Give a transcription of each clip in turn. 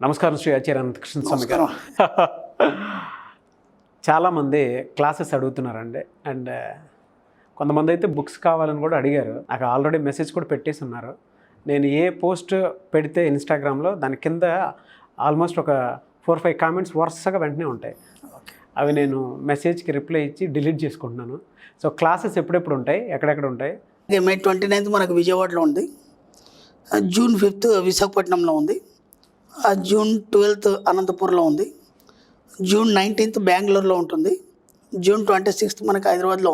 నమస్కారం శ్రీ ఆచార్య కృష్ణ స్వామి గారు. చాలామంది క్లాసెస్ అడుగుతున్నారండి. అండ్ కొంతమంది అయితే బుక్స్ కావాలని కూడా అడిగారు. నాకు ఆల్రెడీ మెసేజ్ కూడా పెట్టేసి ఉన్నారు. నేను ఏ పోస్ట్ పెడితే ఇన్స్టాగ్రామ్లో దాని కింద ఆల్మోస్ట్ ఒక 4-5 కామెంట్స్ వరుసగా వెంటనే ఉంటాయి. అవి నేను మెసేజ్కి రిప్లై ఇచ్చి డిలీట్ చేసుకుంటున్నాను. సో క్లాసెస్ ఎప్పుడెప్పుడు ఉంటాయి, ఎక్కడెక్కడ ఉంటాయి? మే 29th మనకు విజయవాడలో ఉంది, జూన్ 5th విశాఖపట్నంలో ఉంది, జూన్ 12th అనంతపూర్లో ఉంది, జూన్ 19th బెంగళూరులో ఉంటుంది, జూన్ 26th మనకి హైదరాబాద్లో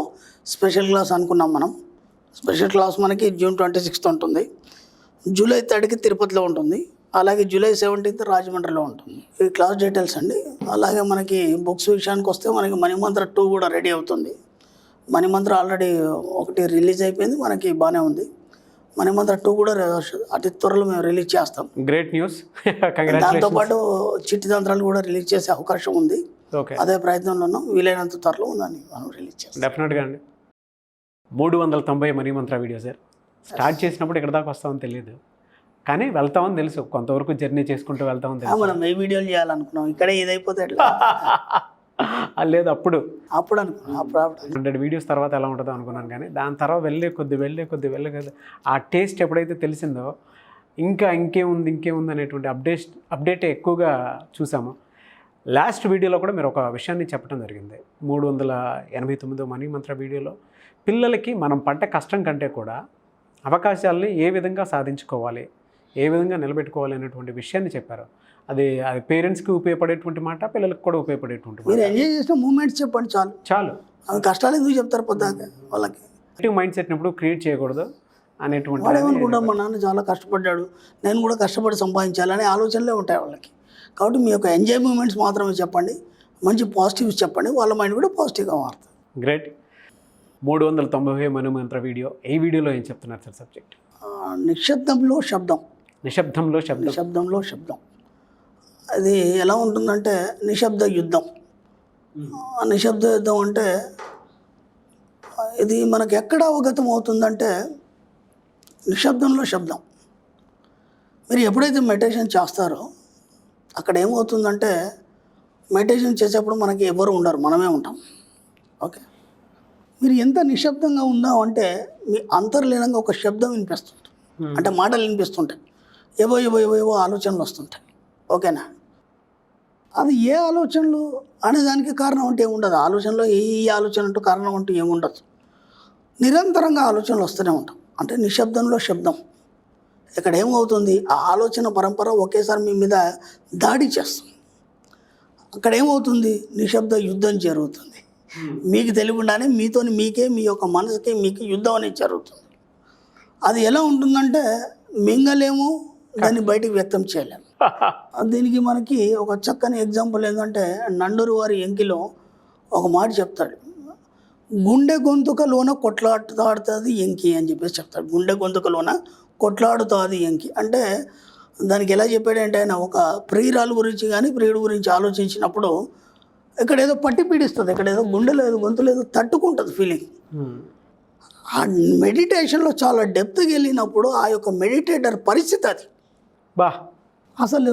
స్పెషల్ క్లాస్ అనుకున్నాం మనం. స్పెషల్ క్లాస్ మనకి జూన్ 26th ఉంటుంది. జూలై 3rd తిరుపతిలో ఉంటుంది, అలాగే జూలై 17th రాజమండ్రిలో ఉంటుంది. ఈ క్లాస్ డీటెయిల్స్ అండి. అలాగే మనకి బుక్స్ విషయానికి వస్తే మనకి మణిమంత్ర 2 కూడా రెడీ అవుతుంది. మణిమంత్ర ఆల్రెడీ 1 రిలీజ్ అయిపోయింది, మనకి బాగానే ఉంది. మణిమంత్ర 2 కూడా అతి త్వరలో మేము రిలీజ్ చేస్తాం. Great news. దాంతోపాటు చిట్టి తంత్రాలు కూడా రిలీజ్ చేసే అవకాశం ఉంది. అదే ప్రయత్నంలో ఉన్నాం. వీలైనంత త్వరలో ఉందని మనం రిలీజ్ చేస్తాం. డెఫినెట్గా అండి. 390 మణిమంత్ర వీడియో సార్. స్టార్ట్ చేసినప్పుడు ఎక్కడ దాకా వస్తామని తెలియదు, కానీ వెళ్తామని తెలుసు. కొంతవరకు జర్నీ చేసుకుంటూ వెళ్తామని తెలుసు. మనం ఏ వీడియోలు చేయాలనుకున్నాం, ఇక్కడే ఏదైపోతే ఎట్లా లేదు అప్పుడు అనుకున్నాం. అప్పుడు 100 వీడియోస్ తర్వాత ఎలా ఉంటుందో అనుకున్నాను, కానీ దాని తర్వాత వెళ్ళే కొద్ది ఆ టేస్ట్ ఎప్పుడైతే తెలిసిందో ఇంకేముంది అనేటువంటి అప్డేట్ ఎక్కువగా చూసాము. లాస్ట్ వీడియోలో కూడా మీరు ఒక విషయాన్ని చెప్పడం జరిగింది. 389 మణిమంత్ర వీడియోలో పిల్లలకి మనం పడ్డ కష్టం కంటే కూడా అవకాశాలని ఏ విధంగా సాధించుకోవాలి, ఏ విధంగా నిలబెట్టుకోవాలి అనేటువంటి విషయాన్ని చెప్పారు. అది పేరెంట్స్కి ఉపయోగపడేటువంటి మాట, పిల్లలకు కూడా ఉపయోగపడేటువంటి మాట. మీరు ఎంజాయ్ చేసిన మూమెంట్స్ చెప్పండి చాలు. అవి కష్టాలు ఎందుకు చెప్తారు పొద్దాక వాళ్ళకి? నెగిటివ్ మైండ్ సెట్ని ఎప్పుడు క్రియేట్ చేయకూడదు అనేటువంటి. వాడేమనుకుంటాం, మా నాన్న చాలా కష్టపడ్డాడు, నేను కూడా కష్టపడి సంపాదించాలనే ఆలోచనలే ఉంటాయి వాళ్ళకి. కాబట్టి మీ యొక్క ఎంజాయ్ మూమెంట్స్ మాత్రమే చెప్పండి, మంచి పాజిటివ్స్ చెప్పండి, వాళ్ళ మైండ్ కూడా పాజిటివ్గా మారుతుంది. గ్రేట్. 390 మణిమంత్ర వీడియో. ఈ వీడియోలో ఏం చెప్తున్నారు సార్ సబ్జెక్ట్? నిశ్శబ్దంలో శబ్దం. నిశ్శబ్దంలో శబ్దం. అది ఎలా ఉంటుందంటే నిశ్శబ్ద యుద్ధం. నిశ్శబ్ద యుద్ధం అంటే ఇది మనకు ఎక్కడ అవగతం అవుతుందంటే నిశ్శబ్దంలో శబ్దం. మీరు ఎప్పుడైతే మెడిటేషన్ చేస్తారో అక్కడ ఏమవుతుందంటే, మెడిటేషన్ చేసేప్పుడు మనకి ఎవరు ఉండరు, మనమే ఉంటాం. ఓకే, మీరు ఎంత నిశ్శబ్దంగా ఉందామంటే మీ అంతర్లీనంగా ఒక శబ్దం వినిపిస్తుంటుంది. అంటే మాటలు వినిపిస్తుంటాయి, ఏవో ఆలోచనలు వస్తుంటాయి. ఓకేనా? అది ఏ ఆలోచనలు అనేదానికి కారణం అంటే ఏముండదు. ఆలోచనలో ఈ ఆలోచన అంటూ కారణం అంటూ ఏముండదు. నిరంతరంగా ఆలోచనలు వస్తూనే ఉంటాం. అంటే నిశ్శబ్దంలో శబ్దం. ఇక్కడ ఏమవుతుంది, ఆ ఆలోచన పరంపర ఒకేసారి మీ మీద దాడి చేస్తుంది. అక్కడ ఏమవుతుంది, నిశ్శబ్ద యుద్ధం జరుగుతుంది. మీకు తెలియకుండానే మీకే, మీ యొక్క మనసుకి మీకు యుద్ధం అనేది జరుగుతుంది. అది ఎలా ఉంటుందంటే మింగలేము, దాన్ని బయటికి వ్యక్తం చేయలేము. దీనికి మనకి ఒక చక్కని ఎగ్జాంపుల్ ఏంటంటే, నండూరు వారి ఎంకిలో ఒక మాట చెప్తాడు, గుండె గొంతుకలోన కొట్లాడుతుంది ఎంకి అని చెప్పేసి చెప్తాడు. గుండె గొంతుకలోన కొట్లాడుతుంది ఎంకి అంటే దానికి ఎలా చెప్పాడంటే, ఆయన ఒక ప్రియురాలు గురించి కానీ ప్రియుడు గురించి ఆలోచించినప్పుడు ఇక్కడ ఏదో పట్టి పీడిస్తుంది, ఇక్కడ ఏదో గుండెలో ఏదో గొంతులో ఏదో తట్టుకుంటుంది ఫీలింగ్. ఆ మెడిటేషన్లో చాలా డెప్త్కి వెళ్ళినప్పుడు ఆ యొక్క మెడిటేటర్ పరిస్థితి అది. అసలు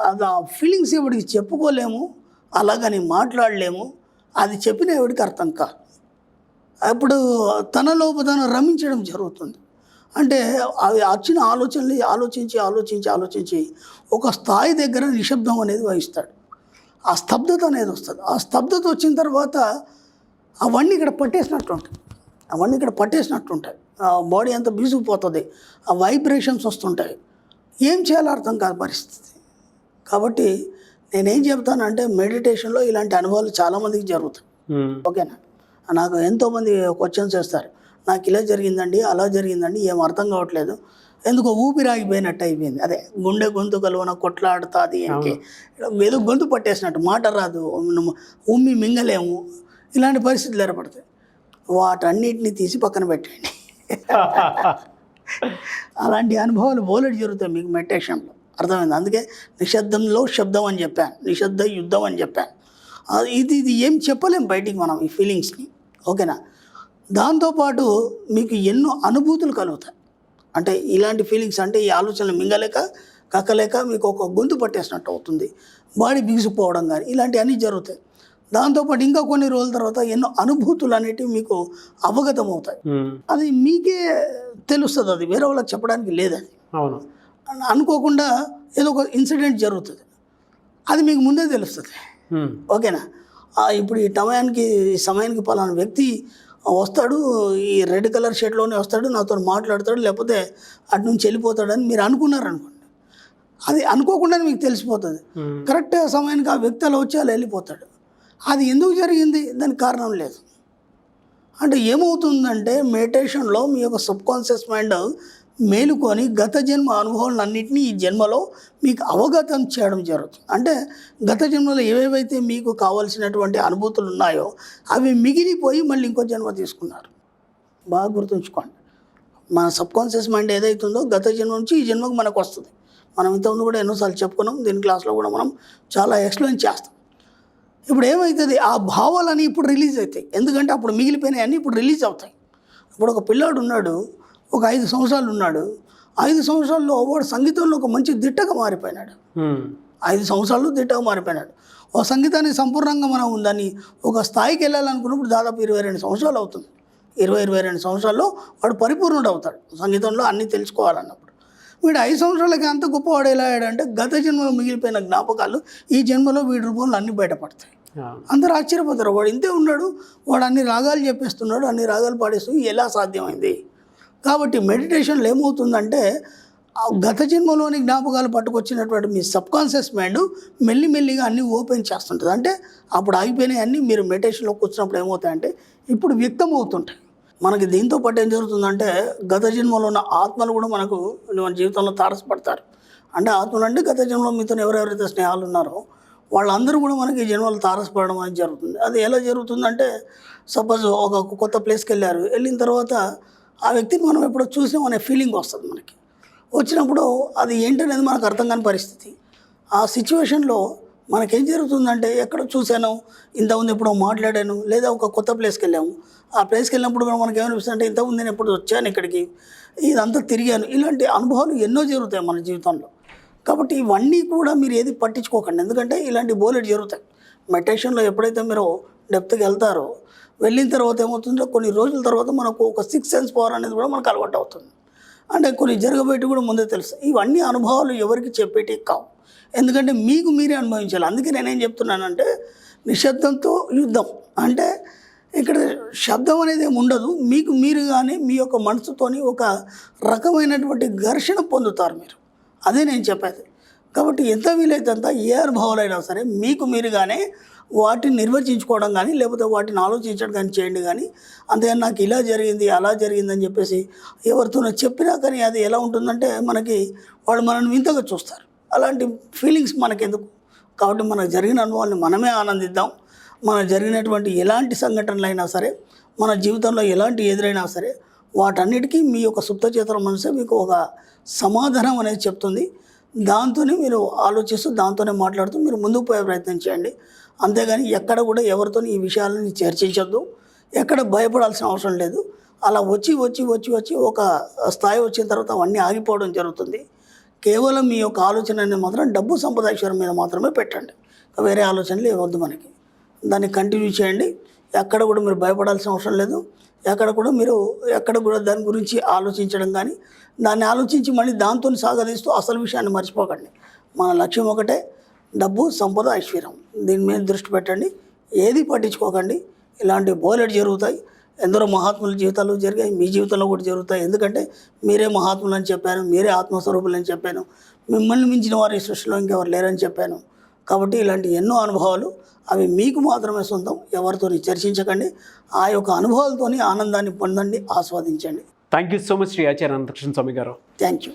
అది ఆ ఫీలింగ్స్ ఎవడికి చెప్పుకోలేము, అలాగని మాట్లాడలేము, అది చెప్పిన ఎవడికి అర్థం కాదు. అప్పుడు తన లోపు తను రమించడం జరుగుతుంది. అంటే అవి వచ్చిన ఆలోచనలు ఆలోచించి ఒక స్థాయి దగ్గర నిశ్శబ్దం అనేది వహిస్తాడు. ఆ స్తబ్దత అనేది వస్తుంది. ఆ స్తబ్దత వచ్చిన తర్వాత అవన్నీ ఇక్కడ పట్టేసినట్టుంటాయి. ఆ బాడీ అంతా బీసుకుపోతుంది, ఆ వైబ్రేషన్స్ వస్తుంటాయి, ఏం చేయాలో అర్థం కాదు పరిస్థితి. కాబట్టి నేనేం చెప్తానంటే, మెడిటేషన్లో ఇలాంటి అనుభవాలు చాలామందికి జరుగుతాయి. ఓకేనా? నాకు ఎంతోమంది క్వశ్చన్స్ చేస్తారు, నాకు ఇలా జరిగిందండి, అలా జరిగిందండి, ఏం అర్థం కావట్లేదు, ఎందుకో ఊపిరాగిపోయినట్టు అయిపోయింది, అదే గుండె గొంతుకలోన కొట్లాడుతుంది ఏంటి, ఏదో గొంతు పట్టేసినట్టు, మాట రాదు, ఉమ్మి మింగలేము, ఇలాంటి పరిస్థితులు ఏర్పడతాయి. వాటన్నిటిని తీసి పక్కన పెట్టండి. అలాంటి అనుభవాలు బోలెడు జరుగుతాయి మీకు మెడిటేషన్లో. అర్థమైంది? అందుకే నిశ్శబ్దంలో శబ్దం అని చెప్పాను, నిశ్శబ్ద యుద్ధం అని చెప్పాను. ఇది ఏం చెప్పలేం బయటికి మనం ఈ ఫీలింగ్స్ని. ఓకేనా? దాంతోపాటు మీకు ఎన్నో అనుభూతులు కలుగుతాయి. అంటే ఇలాంటి ఫీలింగ్స్ అంటే ఈ ఆలోచనలు మింగలేక కక్కలేక మీకు ఒక గొంతు పట్టేసినట్టు అవుతుంది, బాడీ బిగుసిపోవడం కానీ ఇలాంటివన్నీ జరుగుతాయి. దాంతోపాటు ఇంకా కొన్ని రోజుల తర్వాత ఎన్నో అనుభూతులు అనేటివి మీకు అవగతం అవుతాయి. అది మీకే తెలుస్తుంది, అది వేరే వాళ్ళకి చెప్పడానికి లేదని. అవును. అనుకోకుండా ఏదో ఒక ఇన్సిడెంట్ జరుగుతుంది, అది మీకు ముందే తెలుస్తుంది. ఓకేనా? ఇప్పుడు ఈ సమయానికి పలానా వ్యక్తి వస్తాడు, ఈ రెడ్ కలర్ షర్ట్లోనే వస్తాడు, నాతో మాట్లాడతాడు, లేకపోతే అటు నుంచి వెళ్ళిపోతాడని మీరు అనుకున్నారనుకోండి, అది అనుకోకుండానే మీకు తెలిసిపోతుంది. కరెక్ట్ సమయానికి ఆ వ్యక్తి అలా వచ్చి అలా వెళ్ళిపోతాడు. అది ఎందుకు జరిగింది? దానికి కారణం లేదు. అంటే ఏమవుతుందంటే మెడిటేషన్లో మీ యొక్క సబ్కాన్షియస్ మైండ్ మేలుకొని గత జన్మ అనుభవాలన్నింటినీ ఈ జన్మలో మీకు అవగతం చేయడం జరుగుతుంది. అంటే గత జన్మలో ఏవేవైతే మీకు కావాల్సినటువంటి అనుభూతులు ఉన్నాయో అవి మిగిలిపోయి మళ్ళీ ఇంకో జన్మ తీసుకున్నారు. బాగా గుర్తుంచుకోండి, మన సబ్కాన్షియస్ మైండ్ ఏదైతుందో గత జన్మ నుంచి ఈ జన్మకు మనకు వస్తుంది. మనం ఇంతకుముందు కూడా ఎన్నోసార్లు చెప్పుకున్నాం, దీని క్లాస్లో కూడా మనం చాలా ఎక్స్ప్లెయిన్ చేస్తాం. ఇప్పుడు ఏమవుతుంది, ఆ భావాలని ఇప్పుడు రిలీజ్ అవుతాయి. ఎందుకంటే అప్పుడు మిగిలిపోయినాయి అన్నీ ఇప్పుడు రిలీజ్ అవుతాయి. ఇప్పుడు ఒక పిల్లాడు ఉన్నాడు, ఒక 5 సంవత్సరాలు ఉన్నాడు. 5 సంవత్సరాల్లో వాడు సంగీతంలో ఒక మంచి దిట్టగా మారిపోయినాడు. 5 సంవత్సరాలు దిట్టగా మారిపోయినాడు. ఒక సంగీతాన్ని సంపూర్ణంగా మనం దాన్ని ఒక స్థాయికి వెళ్ళాలనుకున్నప్పుడు దాదాపు 22 సంవత్సరాలు అవుతుంది. 22 సంవత్సరాల్లో వాడు పరిపూర్ణుడు అవుతాడు సంగీతంలో అన్నీ తెలుసుకోవాలన్నప్పుడు. వీడు 5 సంవత్సరాలకి అంత గొప్పవాడు ఎలా అయ్యాడంటే గత జన్మలో మిగిలిపోయిన జ్ఞాపకాలు ఈ జన్మలో వీడి రూపంలో అన్నీ బయటపడతాయి. అందరూ ఆశ్చర్యపోతారు, వాడు ఇంతే ఉన్నాడు, వాడు అన్ని రాగాలు చెప్పేస్తున్నాడు, అన్ని రాగాలు పాడేస్తూ ఎలా సాధ్యమైంది? కాబట్టి మెడిటేషన్లో ఏమవుతుందంటే గత జన్మలోని జ్ఞాపకాలు పట్టుకొచ్చినటువంటి మీ సబ్కాన్షియస్ మైండ్ మెల్లిమెల్లిగా అన్నీ ఓపెన్ చేస్తుంటుంది. అంటే అప్పుడు ఆగిపోయినాయి అన్నీ మీరు మెడిటేషన్లో కూర్చున్నప్పుడు ఏమవుతాయంటే ఇప్పుడు వ్యక్తం అవుతుంటాయి. మనకి దీంతో పాటు ఏం జరుగుతుందంటే గత జన్మలో ఉన్న ఆత్మలు కూడా మనకు మన జీవితంలో తారసపడతారు. అంటే ఆత్మలు అంటే గత జన్మలో మీతో ఎవరెవరైతే స్నేహాలు ఉన్నారో వాళ్ళందరూ కూడా మనకి ఈ జన్మలో తారసపడడం అనేది జరుగుతుంది. అది ఎలా జరుగుతుందంటే సపోజ్ ఒక కొత్త ప్లేస్కి వెళ్ళిన తర్వాత ఆ వ్యక్తిని మనం ఎప్పుడో చూసాం అనే ఫీలింగ్ వస్తుంది మనకి. వచ్చినప్పుడు అది ఏంటనేది మనకు అర్థం కాని పరిస్థితి. ఆ సిచ్యువేషన్లో మనకేం జరుగుతుందంటే ఎక్కడ చూశాను, ఇంతకుముందు ఎప్పుడో మాట్లాడాను, లేదా ఒక కొత్త ప్లేస్కి వెళ్ళాము. ఆ ప్లేస్కి వెళ్ళినప్పుడు కూడా మనకి ఏమనిపిస్తుంది అంటే ఇంతకుముందు నేను ఎప్పుడు వచ్చాను ఇక్కడికి, ఇదంతా తిరిగాను. ఇలాంటి అనుభవాలు ఎన్నో జరుగుతాయి మన జీవితంలో. కాబట్టి ఇవన్నీ కూడా మీరు ఏది పట్టించుకోకండి, ఎందుకంటే ఇలాంటి బోలెట్ జరుగుతాయి. మెడిటేషన్లో ఎప్పుడైతే మీరు డెప్త్కి వెళ్తారో వెళ్ళిన తర్వాత ఏమవుతుందో కొన్ని రోజుల తర్వాత మనకు ఒక 6th సెన్స్ పవర్ అనేది కూడా మనకు అలవాటు అవుతుంది. అంటే కొన్ని జరగబెట్టి కూడా ముందే తెలుసు. ఇవన్నీ అనుభవాలు ఎవరికి చెప్పేటి కావు, ఎందుకంటే మీకు మీరే అనుభవించాలి. అందుకే నేనేం చెప్తున్నానంటే నిశ్శబ్దంతో యుద్ధం. అంటే ఇక్కడ శబ్దం అనేది ఏమి ఉండదు, మీకు మీరు కానీ మీ యొక్క మనసుతోని ఒక రకమైనటువంటి ఘర్షణ పొందుతారు మీరు. అదే నేను చెప్పేది. కాబట్టి ఎంత వీలైతే అంత ఏ అనుభవాలైనా సరే మీకు మీరుగానే వాటిని నిర్వచించుకోవడం కానీ లేకపోతే వాటిని ఆలోచించడం కానీ చేయండి. కానీ అంతేగాని నాకు ఇలా జరిగింది అలా జరిగిందని చెప్పేసి ఎవరితోనో చెప్పినా కానీ అది ఎలా ఉంటుందంటే మనకి వాళ్ళు మనల్ని వింతగా చూస్తారు. అలాంటి ఫీలింగ్స్ మనకెందుకు? కాబట్టి మనకు జరిగిన అనుభవాన్ని మనమే ఆనందిద్దాం. మనకు జరిగినటువంటి ఎలాంటి సంఘటనలైనా సరే, మన జీవితంలో ఎలాంటి ఎదురైనా సరే వాటన్నిటికీ మీ యొక్క సుప్తచేతన మనసే మీకు ఒక సమాధానం అనేది చెప్తుంది. దాంతోనే మీరు ఆలోచిస్తూ దాంతోనే మాట్లాడుతూ మీరు ముందుకు పోయే ప్రయత్నం చేయండి. అంతేగాని ఎక్కడ కూడా ఎవరితో ఈ విషయాలని చర్చించద్దు, ఎక్కడ భయపడాల్సిన అవసరం లేదు. అలా వచ్చి ఒక స్థాయి వచ్చిన తర్వాత అవన్నీ ఆగిపోవడం జరుగుతుంది. కేవలం మీ యొక్క ఆలోచన అనేది మాత్రం డబ్బు సంపద ఐశ్వర్యం మీద మాత్రమే పెట్టండి, వేరే ఆలోచనలు ఇవ్వద్దు మనకి. దాన్ని కంటిన్యూ చేయండి. ఎక్కడ కూడా మీరు భయపడాల్సిన అవసరం లేదు. ఎక్కడ కూడా దాని గురించి ఆలోచించడం కానీ దాన్ని ఆలోచించి మళ్ళీ దాంతో సాగదీస్తూ అసలు విషయాన్ని మర్చిపోకండి. మన లక్ష్యం ఒకటే, డబ్బు సంపద ఐశ్వర్యం. దీని మీద దృష్టి పెట్టండి, ఏది పట్టించుకోకండి. ఇలాంటి బోలెట్ జరుగుతాయి. ఎందరో మహాత్ముల జీవితాలు జరిగాయి, మీ జీవితంలో కూడా జరుగుతాయి. ఎందుకంటే మీరే మహాత్ములు అని చెప్పాను, మీరే ఆత్మస్వరూపులు అని చెప్పాను, మిమ్మల్ని మించిన వారు ఈ సృష్టిలో ఇంకెవరు లేరని చెప్పాను. కాబట్టి ఇలాంటి ఎన్నో అనుభవాలు అవి మీకు మాత్రమే సొంతం, ఎవరితో చర్చించకండి. ఆ యొక్క అనుభవాలతోని ఆనందాన్ని పొందండి, ఆస్వాదించండి. Thank you so much Shri Acharya Anantakrishna Swami garu. Thank you.